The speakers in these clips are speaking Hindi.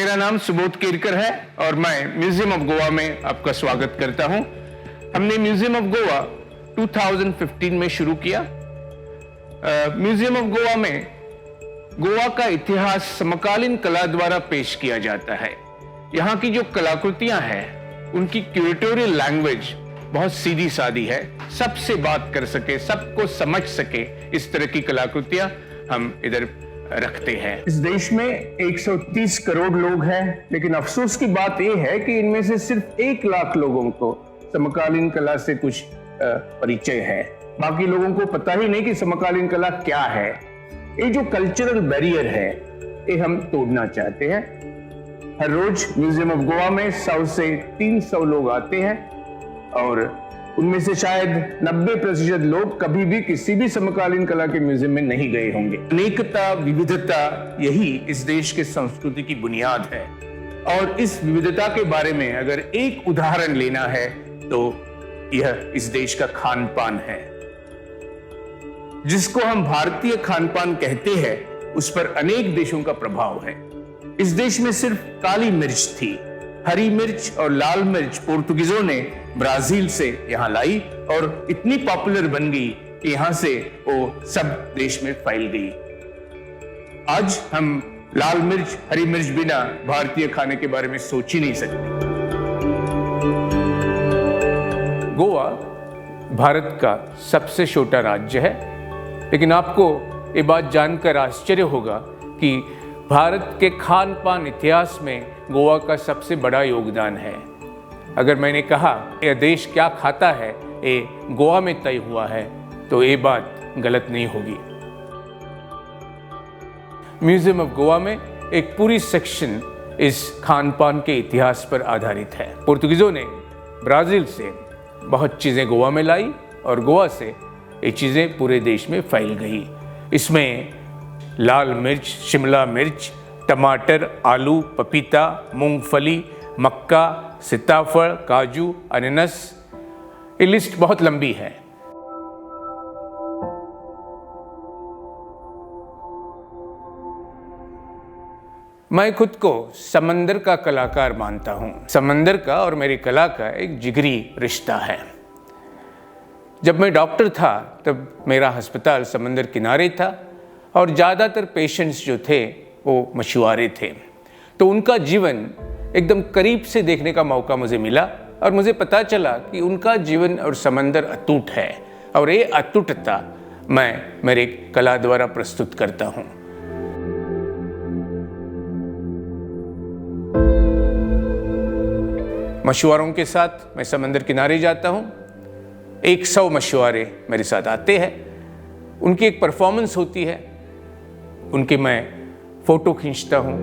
मेरा नाम सुबोध केरकर है और मैं म्यूजियम ऑफ गोवा में आपका स्वागत करता हूं। हमने म्यूजियम ऑफ गोवा 2015 में शुरू किया। म्यूजियम ऑफ गोवा में गोवा का इतिहास समकालीन कला द्वारा पेश किया जाता है। यहाँ की जो कलाकृतियां हैं उनकी क्यूरेटोरियल लैंग्वेज बहुत सीधी सादी है, सबसे बात कर सके, सबको समझ सके, इस तरह की कलाकृतियां हम इधर रखते हैं। इस देश में 130 करोड़ लोग हैं, लेकिन अफसोस की बात यह है कि इनमें से सिर्फ 1 लाख लोगों को समकालीन कला से कुछ परिचय है। बाकी लोगों को पता ही नहीं कि समकालीन कला क्या है। ये जो कल्चरल बैरियर है ये हम तोड़ना चाहते हैं। हर रोज म्यूजियम ऑफ गोवा में 100 से 300 लोग आते हैं और उनमें से शायद 90% लोग कभी भी किसी भी समकालीन कला के म्यूजियम में नहीं गए होंगे। अनेकता, विविधता, यही इस देश के संस्कृति की बुनियाद है। और इस विविधता के बारे में अगर एक उदाहरण लेना है तो यह इस देश का खान पान है। जिसको हम भारतीय खान पान कहते हैं उस पर अनेक देशों का प्रभाव है। इस देश में सिर्फ काली मिर्च थी, हरी मिर्च और लाल मिर्च पोर्तुगीजों ने ब्राजील से यहां लाई और इतनी पॉपुलर बन गई कि यहां से वो सब देश में फैल गई। आज हम लाल मिर्च, हरी मिर्च बिना भारतीय खाने के बारे में सोच ही नहीं सकते। गोवा भारत का सबसे छोटा राज्य है, लेकिन आपको ये बात जानकर आश्चर्य होगा कि भारत के खान पान इतिहास में गोवा का सबसे बड़ा योगदान है। अगर मैंने कहा यह देश क्या खाता है ये गोवा में तय हुआ है तो ये बात गलत नहीं होगी। म्यूजियम ऑफ गोवा में एक पूरी सेक्शन इस खान पान के इतिहास पर आधारित है। पोर्तुगीजों ने ब्राजील से बहुत चीज़ें गोवा में लाई और गोवा से ये चीज़ें पूरे देश में फैल गई। इसमें लाल मिर्च, शिमला मिर्च, टमाटर, आलू, पपीता, मूंगफली, मक्का, सीताफल, काजू, अनानास, ये लिस्ट बहुत लंबी है। मैं खुद को समंदर का कलाकार मानता हूं। समंदर का और मेरी कला का एक जिगरी रिश्ता है। जब मैं डॉक्टर था तब मेरा अस्पताल समंदर किनारे था और ज़्यादातर पेशेंट्स जो थे वो मछुआरे थे, तो उनका जीवन एकदम करीब से देखने का मौका मुझे मिला और मुझे पता चला कि उनका जीवन और समंदर अटूट है और ये अटूटता मैं मेरे कला द्वारा प्रस्तुत करता हूँ। मछुआरों के साथ मैं समंदर किनारे जाता हूँ। 100 मछुआरे मेरे साथ आते हैं, उनकी एक परफॉर्मेंस होती है, उनके मैं फोटो खींचता हूँ।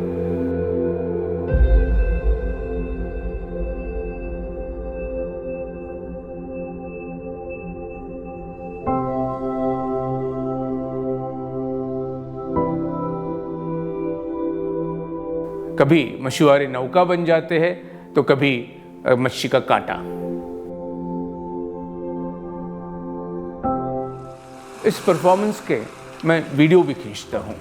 कभी मछुआरे नौका बन जाते हैं तो कभी मच्छी का कांटा। इस परफॉर्मेंस के मैं वीडियो भी खींचता हूँ।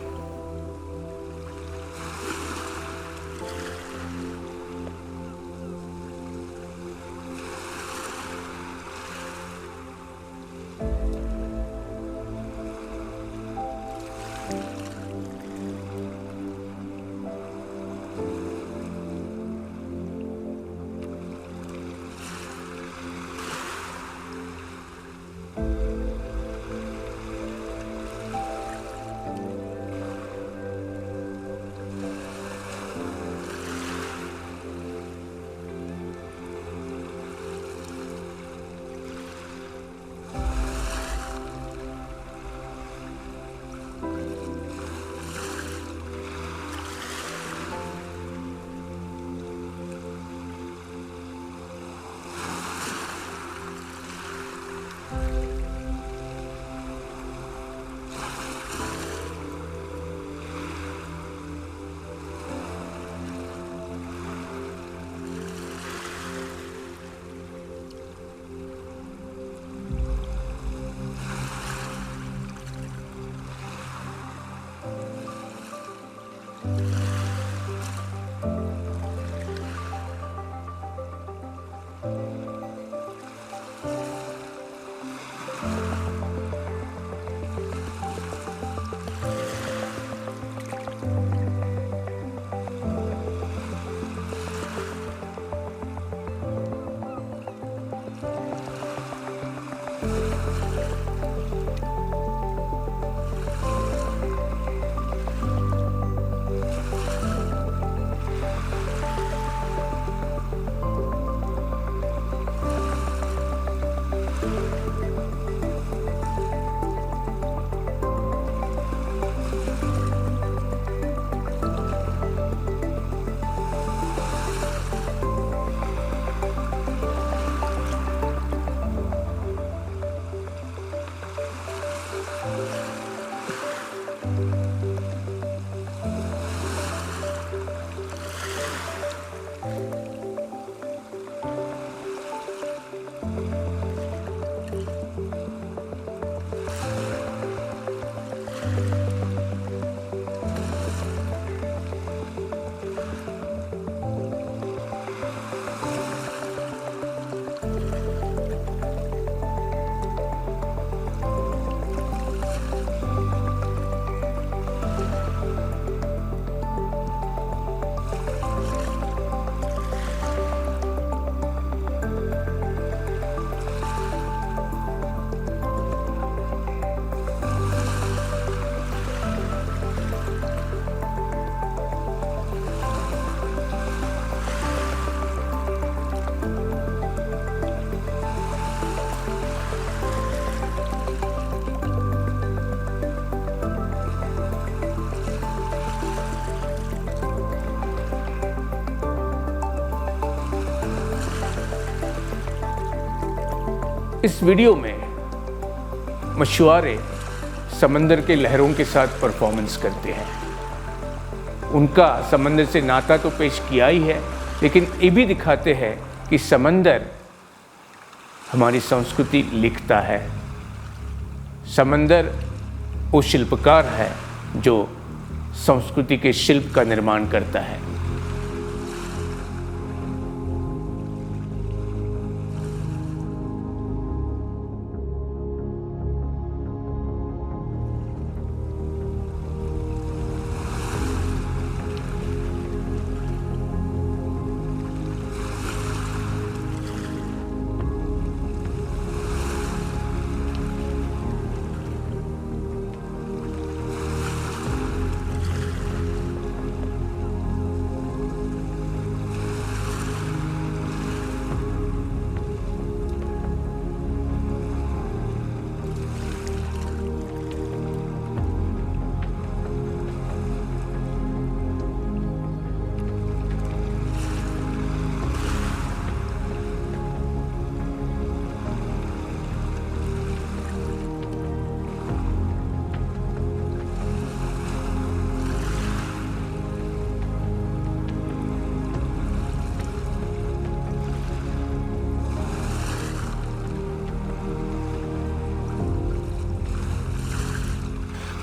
इस वीडियो में मछुआरे समंदर के लहरों के साथ परफॉर्मेंस करते हैं। उनका समंदर से नाता तो पेश किया ही है, लेकिन ये भी दिखाते हैं कि समंदर हमारी संस्कृति लिखता है। समंदर वो शिल्पकार है जो संस्कृति के शिल्प का निर्माण करता है।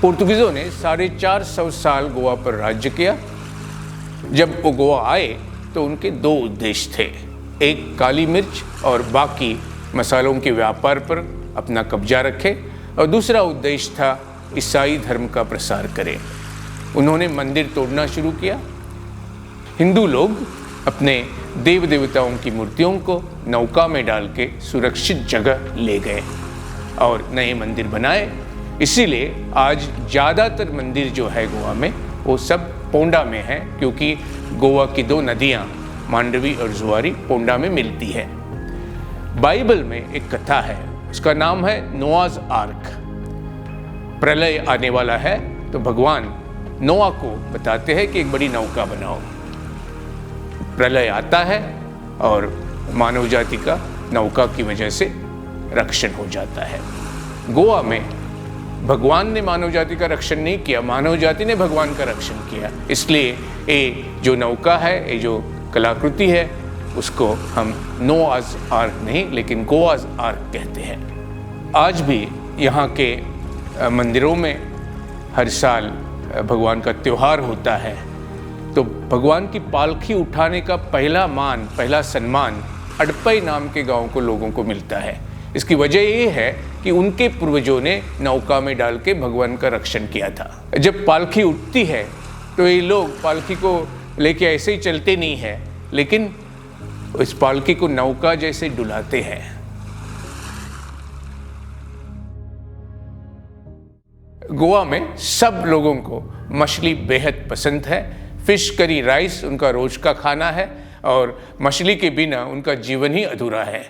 पोर्तुगीज़ों ने 450 साल गोवा पर राज्य किया। जब वो गोवा आए तो उनके दो उद्देश्य थे, एक काली मिर्च और बाकी मसालों के व्यापार पर अपना कब्जा रखे, और दूसरा उद्देश्य था ईसाई धर्म का प्रसार करें। उन्होंने मंदिर तोड़ना शुरू किया। हिंदू लोग अपने देव देवताओं की मूर्तियों को नौका में डाल के सुरक्षित जगह ले गए और नए मंदिर बनाए। इसीलिए आज ज़्यादातर मंदिर जो है गोवा में वो सब पोंडा में है, क्योंकि गोवा की दो नदियाँ मांडवी और जुआरी पोंडा में मिलती है। बाइबल में एक कथा है, उसका नाम है नोआज आर्क। प्रलय आने वाला है तो भगवान नोआ को बताते हैं कि एक बड़ी नौका बनाओ। प्रलय आता है और मानव जाति का नौका की वजह से रक्षण हो जाता है। गोवा में भगवान ने मानव जाति का रक्षण नहीं किया, मानव जाति ने भगवान का रक्षण किया। इसलिए ये जो नौका है, ये जो कलाकृति है, उसको हम नोआज आर्क नहीं लेकिन गोवाज आर्क कहते हैं। आज भी यहाँ के मंदिरों में हर साल भगवान का त्यौहार होता है, तो भगवान की पालकी उठाने का पहला मान, पहला सम्मान अडपई नाम के गांव को लोगों को मिलता है। इसकी वजह ये है कि उनके पूर्वजों ने नौका में डाल के भगवान का रक्षण किया था। जब पालकी उठती है तो ये लोग पालकी को लेके ऐसे ही चलते नहीं है, लेकिन इस पालकी को नौका जैसे डुलाते हैं। गोवा में सब लोगों को मछली बेहद पसंद है। फिश करी राइस उनका रोज का खाना है और मछली के बिना उनका जीवन ही अधूरा है।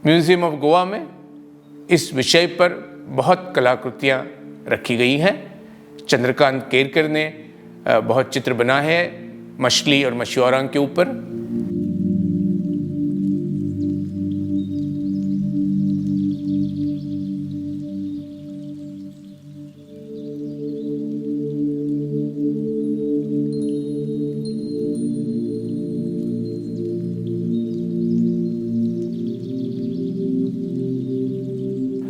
म्यूजियम ऑफ गोवा में इस विषय पर बहुत कलाकृतियाँ रखी गई हैं। चंद्रकांत केरकर ने बहुत चित्र बनाए हैं मछली और मछुआरों के ऊपर।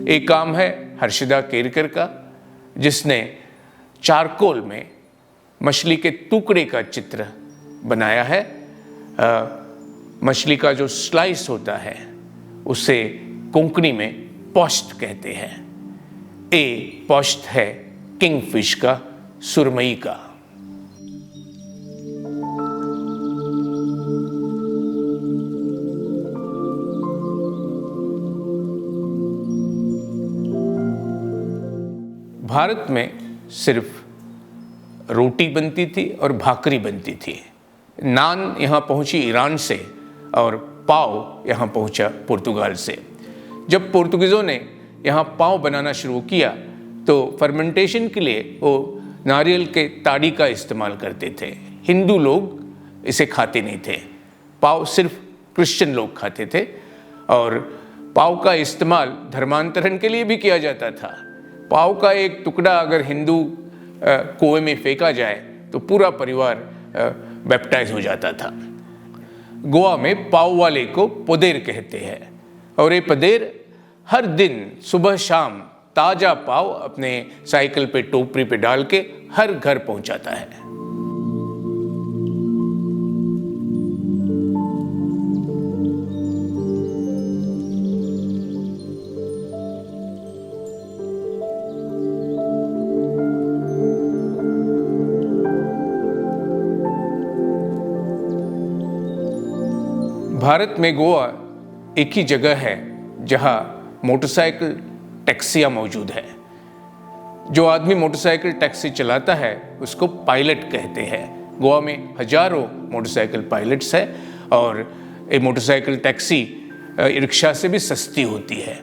एक काम है हर्षिदा केरकर का, जिसने चारकोल में मछली के टुकड़े का चित्र बनाया है। मछली का जो स्लाइस होता है उसे कोंकणी में पोस्ट कहते हैं। ए पोस्ट है किंगफिश का, सुरमई का। भारत में सिर्फ रोटी बनती थी और भाकरी बनती थी। नान यहाँ पहुँची ईरान से और पाव यहाँ पहुँचा पुर्तगाल से। जब पोर्तुगीज़ों ने यहाँ पाव बनाना शुरू किया तो फर्मेंटेशन के लिए वो नारियल के ताड़ी का इस्तेमाल करते थे। हिंदू लोग इसे खाते नहीं थे। पाव सिर्फ क्रिश्चियन लोग खाते थे और पाव का इस्तेमाल धर्मांतरण के लिए भी किया जाता था। पाव का एक टुकड़ा अगर हिंदू कुएं में फेंका जाए तो पूरा परिवार बैप्टाइज हो जाता था। गोवा में पाव वाले को पोदेर कहते हैं और ये पोदेर हर दिन सुबह शाम ताजा पाव अपने साइकिल पे टोपरी पे डाल के हर घर पहुंचाता है। भारत में गोवा एक ही जगह है जहां मोटरसाइकिल टैक्सियां मौजूद है। जो आदमी मोटरसाइकिल टैक्सी चलाता है उसको पायलट कहते हैं। गोवा में हजारों मोटरसाइकिल पायलट्स है और ये मोटरसाइकिल टैक्सी रिक्शा से भी सस्ती होती है।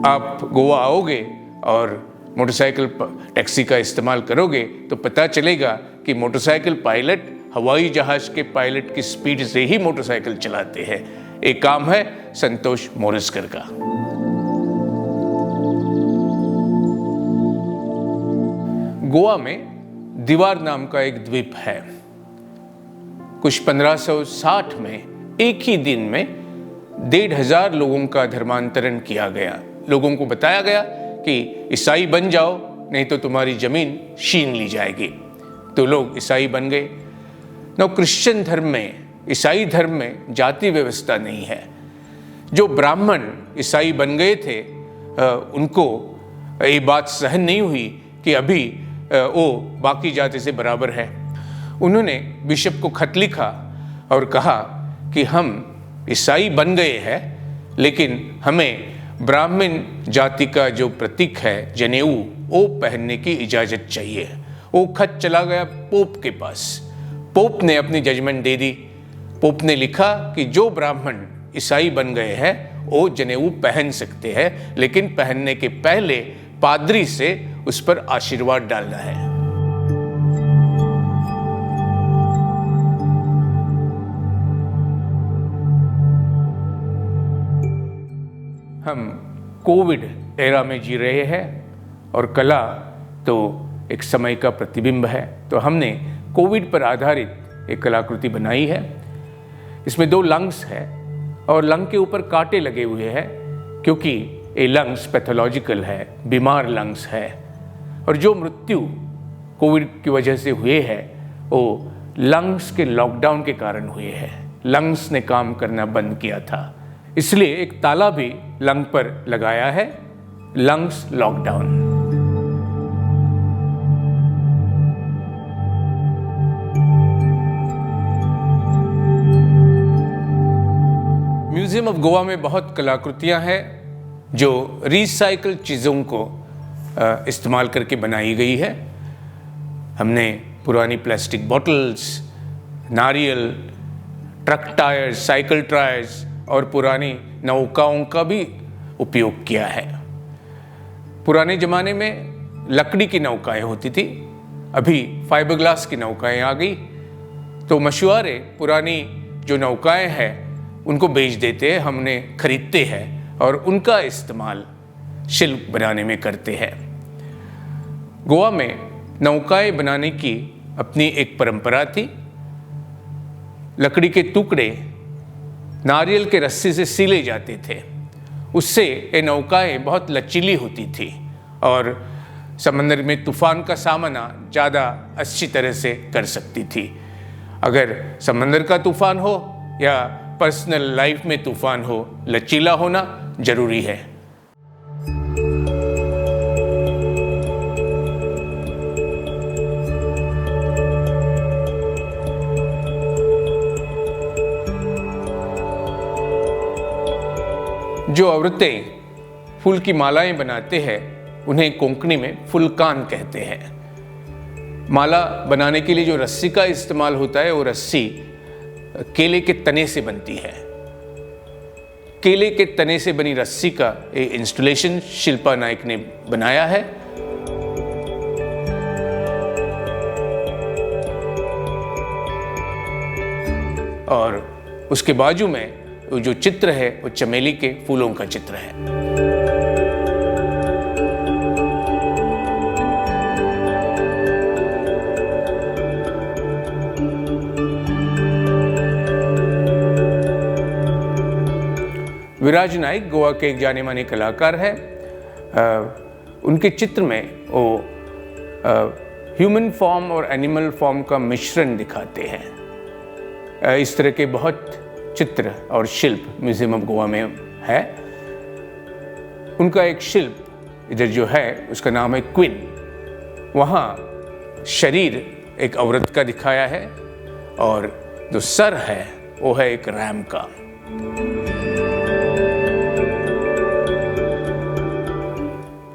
आप गोवा आओगे और मोटरसाइकिल टैक्सी का इस्तेमाल करोगे तो पता चलेगा कि मोटरसाइकिल पायलट हवाई जहाज के पायलट की स्पीड से ही मोटरसाइकिल चलाते हैं। एक काम है संतोष मोरस्कर का। गोवा में दीवार नाम का एक द्वीप है। कुछ 1560 में एक ही दिन में 1500 लोगों का धर्मांतरण किया गया। लोगों को बताया गया कि ईसाई बन जाओ नहीं तो तुम्हारी जमीन छीन ली जाएगी। तो लोग ईसाई बन गए। नौ क्रिश्चियन धर्म में, ईसाई धर्म में जाति व्यवस्था नहीं है। जो ब्राह्मण ईसाई बन गए थे उनको ये बात सहन नहीं हुई कि अभी वो बाकी जाति से बराबर है। उन्होंने बिशप को खत लिखा और कहा कि हम ईसाई बन गए हैं लेकिन हमें ब्राह्मण जाति का जो प्रतीक है जनेऊ वो पहनने की इजाज़त चाहिए। वो खत चला गया पोप के पास। पोप ने अपनी जजमेंट दे दी। पोप ने लिखा कि जो ब्राह्मण ईसाई बन गए हैं वो जनेऊ पहन सकते हैं लेकिन पहनने के पहले पादरी से उस पर आशीर्वाद डालना है। हम कोविड एरा में जी रहे हैं और कला तो एक समय का प्रतिबिंब है। तो हमने कोविड पर आधारित एक कलाकृति बनाई है। इसमें 2 लंग्स है और लंग के ऊपर कांटे लगे हुए हैं क्योंकि ये लंग्स पैथोलॉजिकल है, बीमार लंग्स है। और जो मृत्यु कोविड की वजह से हुए हैं वो लंग्स के लॉकडाउन के कारण हुए हैं। लंग्स ने काम करना बंद किया था, इसलिए एक ताला भी लंग पर लगाया है, lungs lockdown. Museum of Goa में बहुत कलाकृतियां हैं जो रिसाइकल चीज़ों को इस्तेमाल करके बनाई गई है। हमने पुरानी प्लास्टिक बॉटल्स, नारियल, ट्रक टायर्स, साइकिल टायर्स और पुरानी नौकाओं का भी उपयोग किया है। पुराने ज़माने में लकड़ी की नौकाएं होती थी, अभी फाइबर ग्लास की नौकाएं आ गई। तो मछुआरे पुरानी जो नौकाएं हैं उनको बेच देते हैं, हमने खरीदते हैं और उनका इस्तेमाल शिल्प बनाने में करते हैं। गोवा में नौकाएं बनाने की अपनी एक परंपरा थी। लकड़ी के टुकड़े नारियल के रस्सी से सीले जाते थे, उससे ये नौकाएं बहुत लचीली होती थी और समंदर में तूफान का सामना ज़्यादा अच्छी तरह से कर सकती थी। अगर समंदर का तूफान हो या पर्सनल लाइफ में तूफान हो, लचीला होना जरूरी है। जो औरतें फूल की मालाएं बनाते हैं उन्हें कोंकणी में फुलकान कहते हैं। माला बनाने के लिए जो रस्सी का इस्तेमाल होता है वो रस्सी केले के तने से बनती है। केले के तने से बनी रस्सी का एक इंस्टॉलेशन शिल्पा नायक ने बनाया है। और उसके बाजू में जो चित्र है वो चमेली के फूलों का चित्र है। विराज नाइक गोवा के एक जाने माने कलाकार है। उनके चित्र में वो ह्यूमन फॉर्म और एनिमल फॉर्म का मिश्रण दिखाते हैं। इस तरह के बहुत चित्र और शिल्प म्यूजियम ऑफ गोवा में है। उनका एक शिल्प इधर जो है उसका नाम है क्वीन। वहाँ शरीर एक औरत का दिखाया है और जो सर है वो है एक रैम का।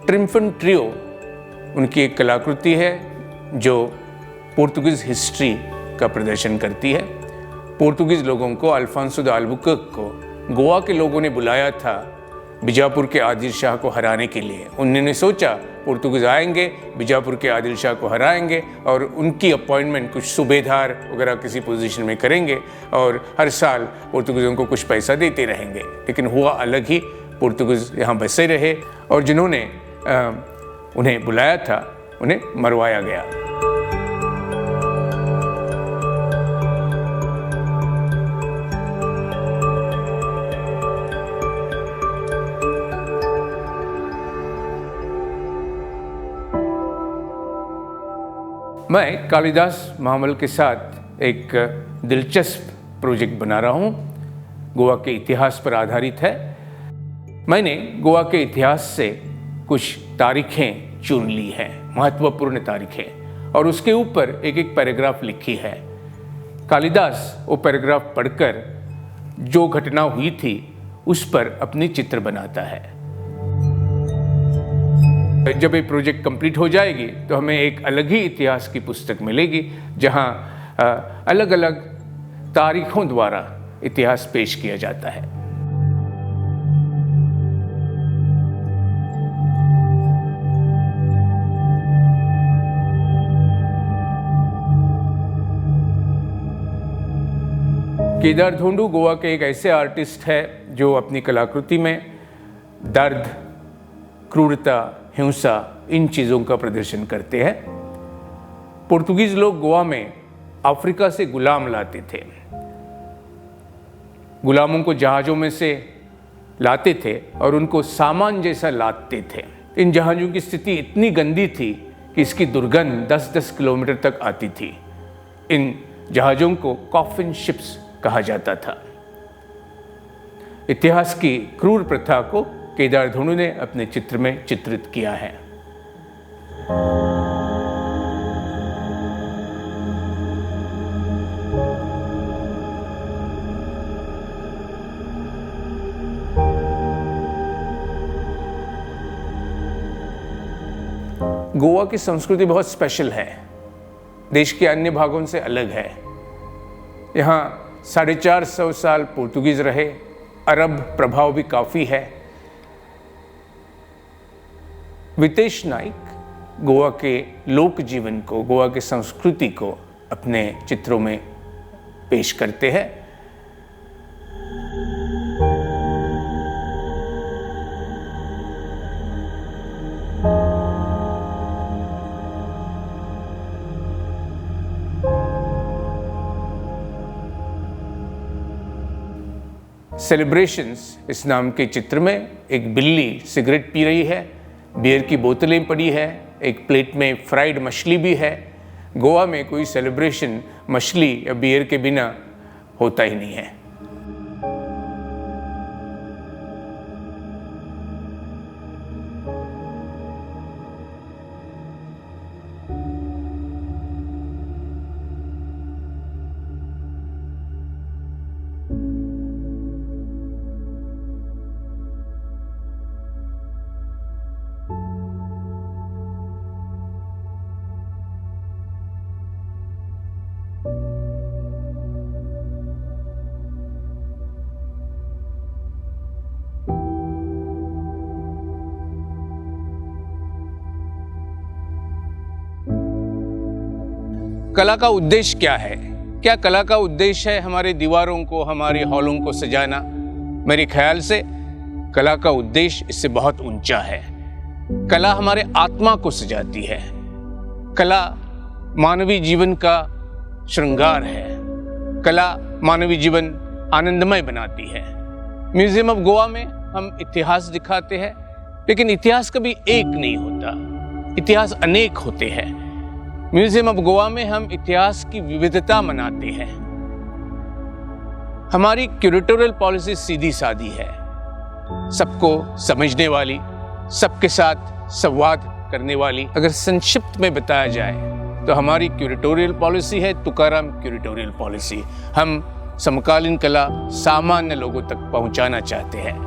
ट्रिम्फन ट्रियो उनकी एक कलाकृति है जो पोर्तुगीज हिस्ट्री का प्रदर्शन करती है। पोर्तुगीज लोगों को अल्फांसो द अल्बुकर्क को गोवा के लोगों ने बुलाया था बीजापुर के आदिल शाह को हराने के लिए। उन्होंने सोचा पोर्तुगीज आएंगे, बीजापुर के आदिल शाह को हराएंगे और उनकी अपॉइंटमेंट कुछ सूबेदार वगैरह किसी पोजीशन में करेंगे और हर साल पोर्तुगीज़ों को कुछ पैसा देते रहेंगे। लेकिन हुआ अलग ही, पोर्तुगीज यहाँ बसे रहे और जिन्होंने उन्हें बुलाया था उन्हें मरवाया गया। मैं कालिदास महामल के साथ एक दिलचस्प प्रोजेक्ट बना रहा हूँ, गोवा के इतिहास पर आधारित है। मैंने गोवा के इतिहास से कुछ तारीखें चुन ली हैं, महत्वपूर्ण तारीखें, और उसके ऊपर एक एक पैराग्राफ लिखी है। कालिदास वो पैराग्राफ पढ़कर जो घटना हुई थी उस पर अपनी चित्र बनाता है। जब ये प्रोजेक्ट कंप्लीट हो जाएगी तो हमें एक अलग ही इतिहास की पुस्तक मिलेगी जहां अलग अलग तारीखों द्वारा इतिहास पेश किया जाता है। केदार धोंडू गोवा के एक ऐसे आर्टिस्ट है जो अपनी कलाकृति में दर्द, क्रूरता, हिंसा, इन चीज़ों का प्रदर्शन करते हैं। पुर्तगीज लोग गोवा में अफ्रीका से गुलाम लाते थे। गुलामों को जहाज़ों में से लाते थे और उनको सामान जैसा लादते थे। इन जहाज़ों की स्थिति इतनी गंदी थी कि इसकी दुर्गंध 10-10 किलोमीटर तक आती थी। इन जहाज़ों को कॉफिन शिप्स कहा जाता था। इतिहास की क्रूर प्रथा को केदार धोंडू ने अपने चित्र में चित्रित किया है। गोवा की संस्कृति बहुत स्पेशल है, देश के अन्य भागों से अलग है। यहाँ 450 साल पोर्तुगीज रहे, अरब प्रभाव भी काफ़ी है। वितेश नाइक गोवा के लोक जीवन को, गोवा के संस्कृति को अपने चित्रों में पेश करते हैं। सेलिब्रेशंस इस नाम के चित्र में एक बिल्ली सिगरेट पी रही है, बियर की बोतलें पड़ी है, एक प्लेट में फ्राइड मछली भी है। गोवा में कोई सेलिब्रेशन मछली या बियर के बिना होता ही नहीं है। कला का उद्देश्य क्या है? क्या कला का उद्देश्य है हमारे दीवारों को, हमारे हॉलों को सजाना? मेरे ख्याल से कला का उद्देश्य इससे बहुत ऊंचा है। कला हमारे आत्मा को सजाती है। कला मानवीय जीवन का श्रृंगार है। कला मानवीय जीवन आनंदमय बनाती है। म्यूजियम ऑफ गोवा में हम इतिहास दिखाते हैं, लेकिन इतिहास कभी एक नहीं होता, इतिहास अनेक होते हैं। म्यूजियम ऑफ गोवा में हम इतिहास की विविधता मनाते हैं। हमारी क्यूरेटोरियल पॉलिसी सीधी सादी है, सबको समझने वाली, सबके साथ संवाद करने वाली। अगर संक्षिप्त में बताया जाए तो हमारी क्यूरेटोरियल पॉलिसी है तुकाराम क्यूरेटोरियल पॉलिसी। हम समकालीन कला सामान्य लोगों तक पहुंचाना चाहते हैं।